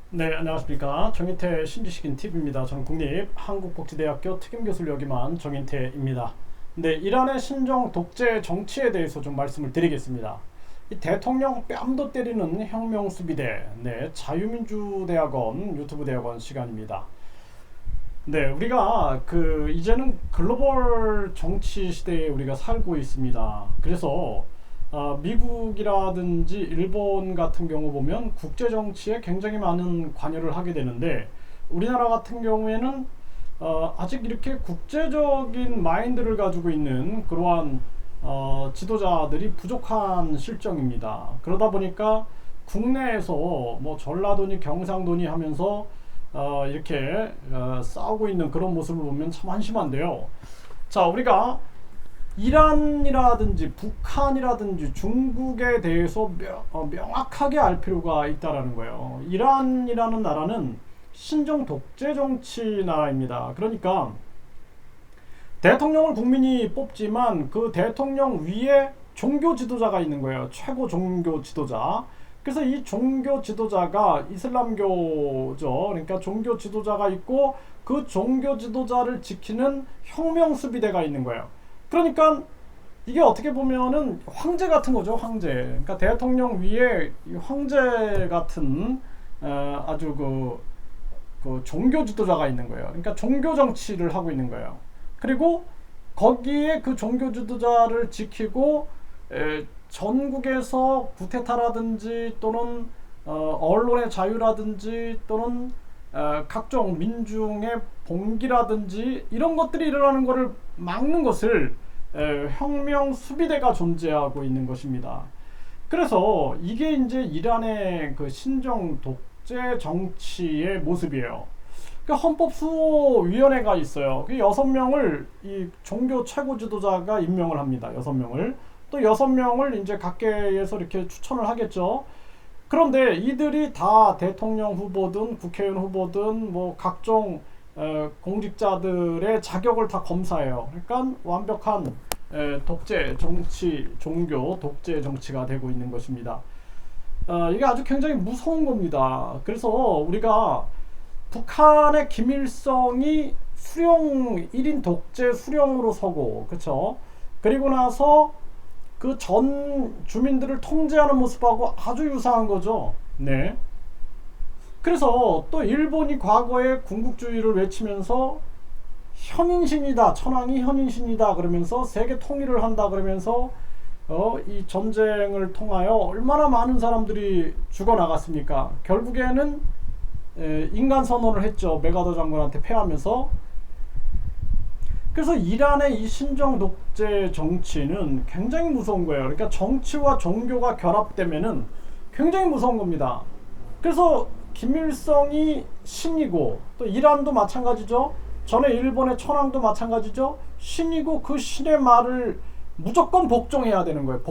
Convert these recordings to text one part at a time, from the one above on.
네, 안녕하십니까. 정인태 신지식인 TV입니다. 저는 국립한국복지대학교 특임교수를 역임한 정인태입니다. 네, 이란의 신종 독재 정치에 대해서 좀 말씀을 드리겠습니다. 이 대통령 뺨도 때리는 혁명수비대, 네, 자유민주대학원 유튜브 대학원 시간입니다. 네, 우리가 이제는 글로벌 정치 시대에 우리가 살고 있습니다. 그래서 미국이라든지 일본 같은 경우 보면 국제 정치에 굉장히 많은 관여를 하게 되는데, 우리나라 같은 경우에는 아직 이렇게 국제적인 마인드를 가지고 있는 그러한 지도자들이 부족한 실정입니다. 그러다 보니까 국내에서 뭐 전라도니 경상도니 하면서 이렇게 싸우고 있는 그런 모습을 보면 참 한심한데요. 자, 우리가 이란이라든지 북한이라든지 중국에 대해서 명확하게 알 필요가 있다라는 거예요. 이란이라는 나라는 신종 독재 정치 나라입니다. 그러니까 대통령을 국민이 뽑지만 그 대통령 위에 종교 지도자가 있는 거예요. 최고 종교 지도자. 그래서 이 종교 지도자가 이슬람교죠. 그러니까 종교 지도자가 있고 그 종교 지도자를 지키는 혁명 수비대가 있는 거예요. 그러니까 이게 어떻게 보면은 황제 같은 거죠. 황제. 그러니까 대통령 위에 황제 같은 아주 그 종교 지도자가 있는 거예요. 그러니까 종교 정치를 하고 있는 거예요. 그리고 거기에 그 종교 지도자를 지키고 전국에서 구테타라든지 또는 언론의 자유라든지 또는 각종 민중의 봉기라든지 이런 것들이 일어나는 것을 막는 것을 혁명 수비대가 존재하고 있는 것입니다. 그래서 이게 이제 이란의 그 신종 독재 정치의 모습이에요. 그 헌법수호위원회가 있어요. 그 6명을 이 종교 최고 지도자가 임명을 합니다. 6명을. 또 6명을 이제 각계에서 이렇게 추천을 하겠죠. 그런데 이들이 다 대통령 후보든 국회의원 후보든 뭐 각종 공직자들의 자격을 다 검사해요. 그러니까 완벽한 독재 정치, 종교 독재 정치가 되고 있는 것입니다. 이게 아주 굉장히 무서운 겁니다. 그래서 우리가 북한의 김일성이 수령 1인 독재 수령으로 서고, 그렇죠? 그리고 나서 그 전 주민들을 통제하는 모습하고 아주 유사한 거죠. 네. 그래서 또 일본이 과거에 군국주의를 외치면서 현인신이다, 천황이 현인신이다 그러면서 세계 통일을 한다 그러면서 이 전쟁을 통하여 얼마나 많은 사람들이 죽어나갔습니까? 결국에는 인간 선언을 했죠. 메가더 장군한테 패하면서. 그래서 이란의 이 신종 독재 정치는 굉장히 무서운 거예요. 그러니까 정치와 종교가 결합되면은 굉장히 무서운 겁니다. 그래서 김일성이 신이고 또 이란도 마찬가지죠. 전에 일본의 천황도 마찬가지죠. 신이고 그 신의 말을 무조건 복종해야 되는 거예요.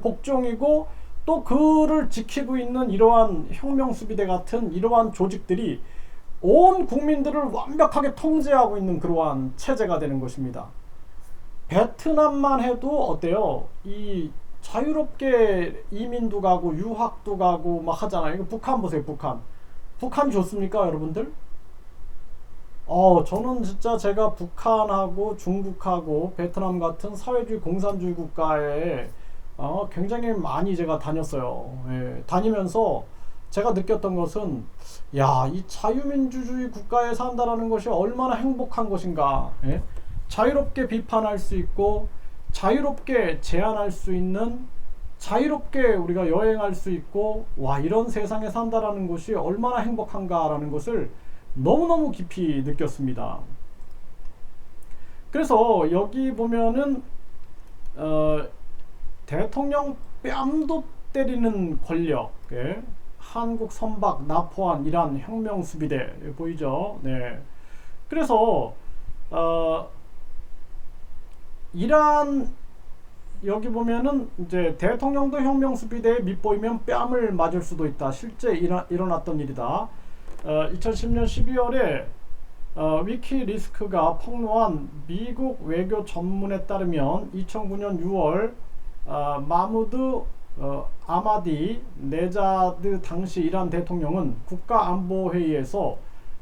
복종이고 또 그를 지키고 있는 이러한 혁명수비대 같은 이러한 조직들이 온 국민들을 완벽하게 통제하고 있는 그러한 체제가 되는 것입니다. 베트남만 해도 어때요? 이 자유롭게 이민도 가고 유학도 가고 막 하잖아요. 이거 북한 보세요. 북한 좋습니까 여러분들? 저는 진짜 제가 북한하고 중국하고 베트남 같은 사회주의 공산주의 국가에 굉장히 많이 제가 다녔어요. 예, 다니면서 제가 느꼈던 것은 야, 이 자유민주주의 국가에 산다라는 것이 얼마나 행복한 것인가. 예? 자유롭게 비판할 수 있고 자유롭게 제안할 수 있는, 자유롭게 우리가 여행할 수 있고, 와, 이런 세상에 산다라는 것이 얼마나 행복한가라는 것을 너무너무 깊이 느꼈습니다. 그래서 여기 보면은 대통령 뺨도 때리는 권력, 예? 한국 선박 나포한 이란 혁명 수비대 보이죠? 네. 그래서 이란 여기 보면은 이제 대통령도 혁명 수비대에 밑보이면 뺨을 맞을 수도 있다. 실제 일어났던 일이다. 2010년 12월에 위키리스크가 폭로한 미국 외교 전문에 따르면 2009년 6월 마무드 아마디 네자드 당시 이란 대통령은 국가안보회의에서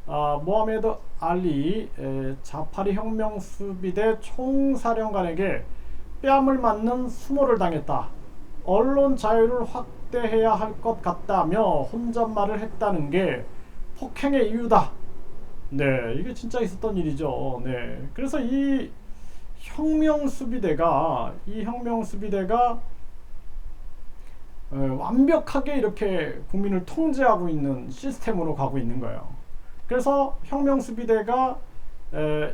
모하메드 알리 자파리 혁명수비대 총사령관에게 뺨을 맞는 수모를 당했다. 언론 자유를 확대해야 할 것 같다며 혼잣말을 했다는 게 폭행의 이유다. 네, 이게 진짜 있었던 일이죠. 네, 그래서 이 혁명수비대가 완벽하게 이렇게 국민을 통제하고 있는 시스템으로 가고 있는 거예요. 그래서 혁명수비대가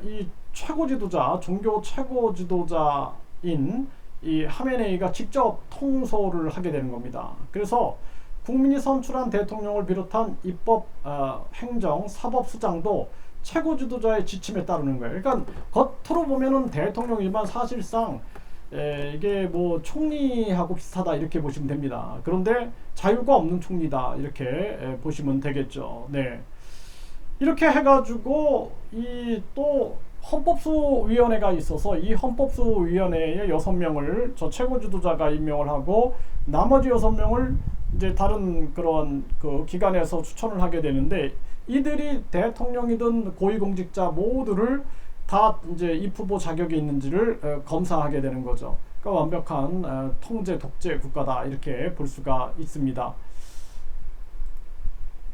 이 최고 지도자, 종교 최고 지도자인 이 하메네이가 직접 통솔을 하게 되는 겁니다. 그래서 국민이 선출한 대통령을 비롯한 입법, 행정, 사법수장도 최고 지도자의 지침에 따르는 거예요. 그러니까 겉으로 보면은 대통령이지만 사실상 이게 뭐 총리하고 비슷하다 이렇게 보시면 됩니다. 그런데 자유가 없는 총리다 이렇게 보시면 되겠죠. 네. 이렇게 해가지고 이 또 헌법수위원회가 있어서 이 헌법수위원회에 6명을 저 최고 지도자가 임명을 하고 나머지 6명을 이제 다른 그런 그 기관에서 추천을 하게 되는데 이들이 대통령이든 고위공직자 모두를 다 이제 입후보 자격이 있는지를 검사하게 되는 거죠. 그러니까 완벽한 통제 독재 국가다 이렇게 볼 수가 있습니다.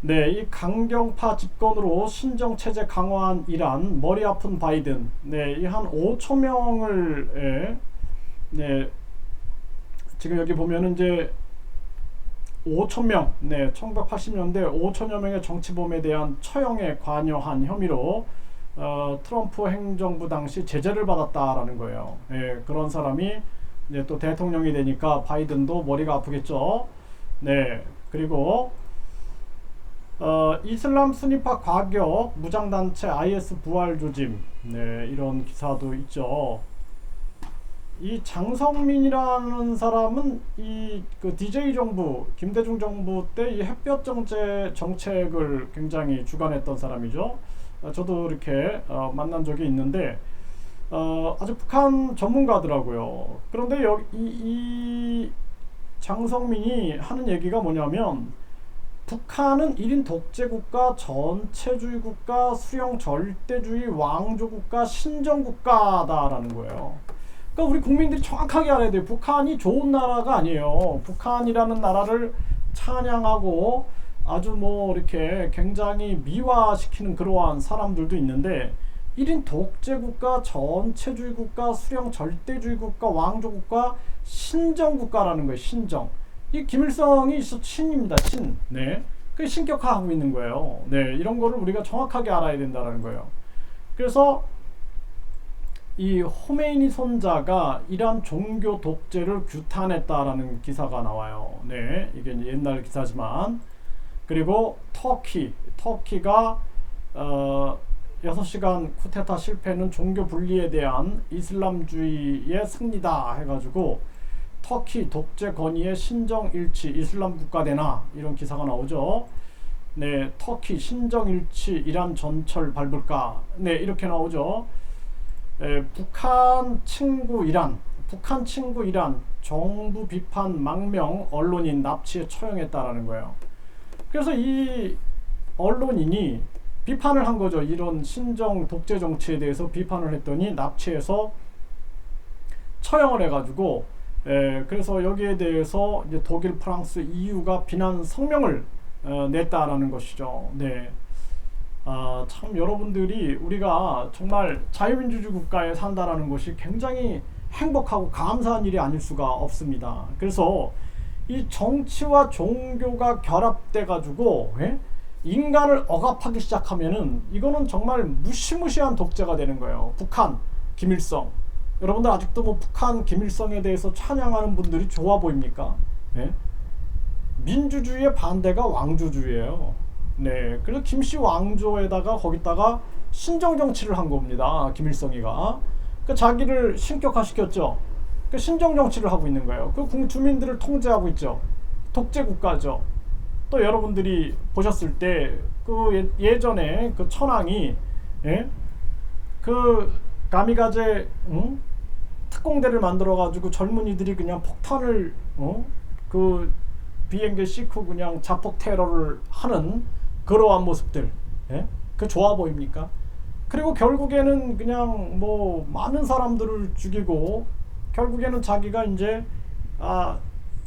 네, 이 강경파 집권으로 신정체제 강화한 이란, 머리 아픈 바이든, 네, 이 한 5천 명을, 네, 지금 여기 보면은 이제 5천 명, 네, 1980년대 5천여 명의 정치범에 대한 처형에 관여한 혐의로 트럼프 행정부 당시 제재를 받았다라는 거예요. 네, 그런 사람이 이제 또 대통령이 되니까 바이든도 머리가 아프겠죠. 네, 그리고 이슬람 순위파 과격 무장단체 IS 부활 조짐, 네, 이런 기사도 있죠. 이 장성민이라는 사람은 이 그 DJ 정부, 김대중 정부 때 이 햇볕 정책을 굉장히 주관했던 사람이죠. 저도 이렇게 만난 적이 있는데 아주 북한 전문가더라고요. 그런데 여기 이 장성민이 하는 얘기가 뭐냐면 북한은 1인 독재국가, 전체주의 국가, 수령 절대주의 왕조국가, 신정국가다라는 거예요. 그러니까 우리 국민들이 정확하게 알아야 돼요. 북한이 좋은 나라가 아니에요. 북한이라는 나라를 찬양하고 아주 뭐 이렇게 굉장히 미화시키는 그러한 사람들도 있는데 1인 독재국가, 전체주의 국가, 수령 절대주의 국가, 왕조국가, 신정국가라는 거예요. 신정. 이 김일성이 신입니다. 신. 네. 그 신격화하고 있는 거예요. 네. 이런 거를 우리가 정확하게 알아야 된다는 거예요. 그래서 이 호메이니 손자가 이란 종교 독재를 규탄했다라는 기사가 나와요. 네. 이게 이제 옛날 기사지만. 그리고 터키가 6시간 쿠데타 실패는 종교 분리에 대한 이슬람주의의 승리다 해가지고 터키 독재 건의의 신정일치 이슬람 국가 되나 이런 기사가 나오죠. 네, 터키 신정일치 이란 전철 밟을까. 네, 이렇게 나오죠. 북한 친구 이란 정부 비판 망명 언론인 납치에 처형했다라는 거예요. 그래서 이 언론인이 비판을 한 거죠. 이런 신정 독재 정치에 대해서 비판을 했더니 납치해서 처형을 해가지고 그래서 여기에 대해서 이제 독일, 프랑스, EU가 비난 성명을 냈다라는 것이죠. 네. 참 여러분들이 우리가 정말 자유민주주의 국가에 산다라는 것이 굉장히 행복하고 감사한 일이 아닐 수가 없습니다. 그래서 이 정치와 종교가 결합돼 가지고 인간을 억압하기 시작하면은 이거는 정말 무시무시한 독재가 되는 거예요. 북한, 김일성. 여러분들 아직도 뭐 북한, 김일성에 대해서 찬양하는 분들이 좋아 보입니까? 네? 민주주의의 반대가 왕조주의예요. 네, 그래서 김씨 왕조에다가 거기다가 신정 정치를 한 겁니다. 김일성이가. 그 자기를 신격화시켰죠. 그 신정 정치를 하고 있는 거예요. 그 주민들을 통제하고 있죠. 독재 국가죠. 또 여러분들이 보셨을 때 그 예전에 그 천황이 그 가미가제 특공대를 만들어 가지고 젊은이들이 그냥 폭탄을 그 비행기 싣고 그냥 자폭 테러를 하는 그러한 모습들, 예? 그 좋아 보입니까? 그리고 결국에는 그냥 뭐 많은 사람들을 죽이고 결국에는 자기가 이제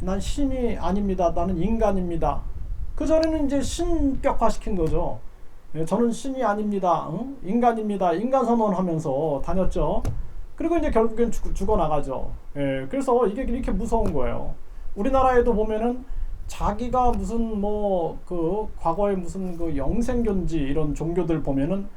난 신이 아닙니다. 나는 인간입니다. 그 전에는 이제 신격화 시킨 거죠. 예, 저는 신이 아닙니다. 응? 인간입니다. 인간 선언하면서 다녔죠. 그리고 이제 결국엔 죽어 나가죠. 예, 그래서 이게 이렇게 무서운 거예요. 우리나라에도 보면은 자기가 무슨 뭐 그 과거에 무슨 그 영생견지 이런 종교들 보면은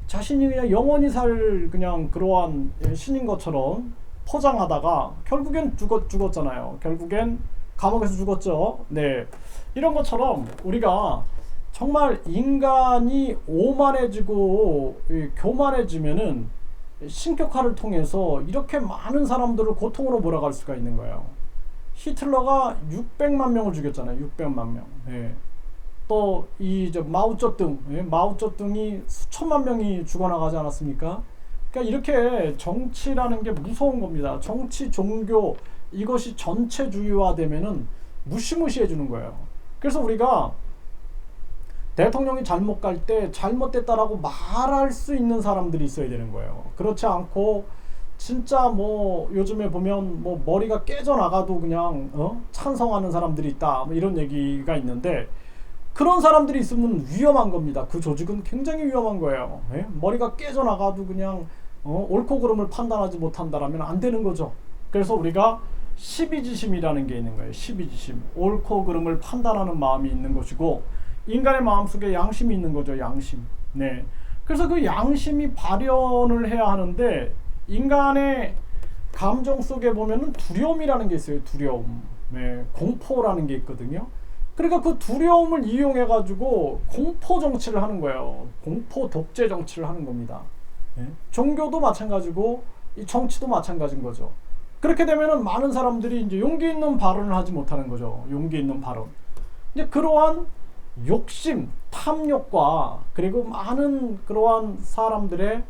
자신이 그냥 영원히 살 그냥 그러한 신인 것처럼 포장하다가 결국엔 죽었잖아요. 결국엔 감옥에서 죽었죠. 네, 이런 것처럼 우리가 정말 인간이 오만해지고 교만해지면은 신격화를 통해서 이렇게 많은 사람들을 고통으로 몰아갈 수가 있는 거예요. 히틀러가 600만 명을 죽였잖아요. 600만 명. 네. 또 이 마오쩌둥이 수천만 명이 죽어나가지 않았습니까? 그러니까 이렇게 정치라는 게 무서운 겁니다. 정치, 종교 이것이 전체주의화되면은 무시무시해지는 거예요. 그래서 우리가 대통령이 잘못 갈 때 잘못됐다라고 말할 수 있는 사람들이 있어야 되는 거예요. 그렇지 않고 진짜 뭐 요즘에 보면 뭐 머리가 깨져나가도 그냥 찬성하는 사람들이 있다 뭐 이런 얘기가 있는데 그런 사람들이 있으면 위험한 겁니다. 그 조직은 굉장히 위험한 거예요. 예? 머리가 깨져나가도 그냥 옳고 그름을 판단하지 못한다라면 안 되는 거죠. 그래서 우리가 십이지심이라는 게 있는 거예요. 십이지심. 옳고 그름을 판단하는 마음이 있는 것이고 인간의 마음속에 양심이 있는 거죠. 양심. 네. 그래서 그 양심이 발현을 해야 하는데 인간의 감정 속에 보면은 두려움이라는 게 있어요. 두려움. 네. 공포라는 게 있거든요. 그러니까 그 두려움을 이용해 가지고 공포 정치를 하는 거예요. 공포 독재 정치를 하는 겁니다. 네? 종교도 마찬가지고 이 정치도 마찬가지인 거죠. 그렇게 되면은 많은 사람들이 이제 용기 있는 발언을 하지 못하는 거죠. 용기 있는 발언. 이제 그러한 욕심, 탐욕과 그리고 많은 그러한 사람들의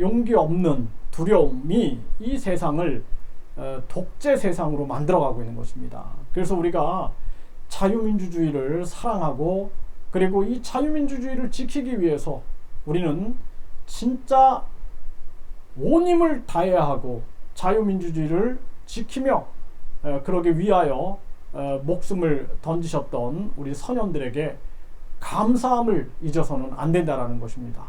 용기 없는 두려움이 이 세상을 독재 세상으로 만들어가고 있는 것입니다. 그래서 우리가 자유민주주의를 사랑하고 그리고 이 자유민주주의를 지키기 위해서 우리는 진짜 온 힘을 다해야 하고 자유민주주의를 지키며 그러기 위하여 목숨을 던지셨던 우리 선현들에게 감사함을 잊어서는 안 된다라는 것입니다.